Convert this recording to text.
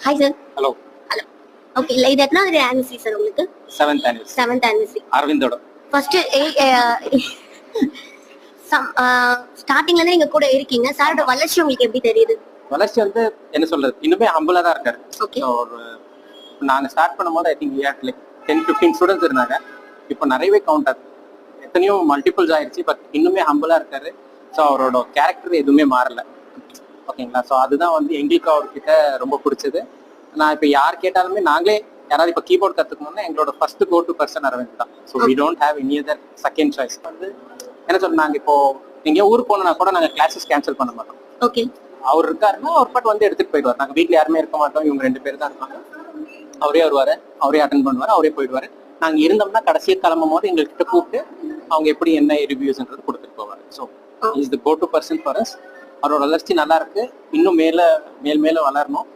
Hi sir. Hello. Hello. Okay, like that now the anniversary sir உங்களுக்கு 7th anniversary. 7th anniversary. அரவிந்தோட. First ஸ்டார்டிங்ல இருந்து நீங்க கூட இருக்கீங்க. சாரோட வளர்ச்சி உங்களுக்கு எப்படி தெரியுது? வளர்ச்சி வந்து என்ன சொல்றது இன்னுமே ஹம்பிளா தான் இருக்காரு. Okay. ஒரு நாங்க ஸ்டார்ட் பண்ணும்போது ஐ திங்க் லைக் 10-15 ஸ்டூடெண்ட்ஸ் இருந்தாங்க. இப்போ நிறையவே கவுண்ட் ஆகுது. எத்தனையோ மல்டிபிள்ஸ் ஆயிடுச்சு. பட் இன்னுமே ஹம்பிளா இருக்காரு. ஸோ அவரோட கேரக்டர் எதுவுமே மாறல. ஓகேங்களா? ஸோ அதுதான் வந்து எங்களுக்கு அவர்கிட்ட ரொம்ப பிடிச்சது. நான் இப்போ யார் கேட்டாலுமே நாங்களே யாராவது இப்போ கீபோர்ட் கற்றுக்கணும்னா எங்களோட first go to person Aravind தான். So we don't have any other second choice. வந்து என்ன சொல்ல நாங்கள் இப்போ எங்கேயோ ஊருக்கு போனோம்னா கூட நாங்கள் கிளாஸஸ் கேன்சல் பண்ண மாட்டோம். ஓகே. அவர் இருக்காருன்னா அவர் பாட்டு வந்து எடுத்துட்டு போயிடுவார். நாங்கள் வீட்டில் யாருமே இருக்க மாட்டோம். இவங்க 2 பேர் தான் இருப்பாங்க. அவரே வருவார், அவரே அட்டன் பண்ணுவார், அவரே போயிடுவார். நாங்கள் இருந்தோம்னா கடைசியாக கிளம்பும் போது எங்ககிட்ட கூப்பிட்டு அவங்க எப்படி என்ன ரிவ்யூஸ்ன்றது கொடுத்துட்டு போவார். So is the go to person for us. அவரோட வளர்ச்சி நல்லா இருக்கு. இன்னும் மேல மேல வளரணும்.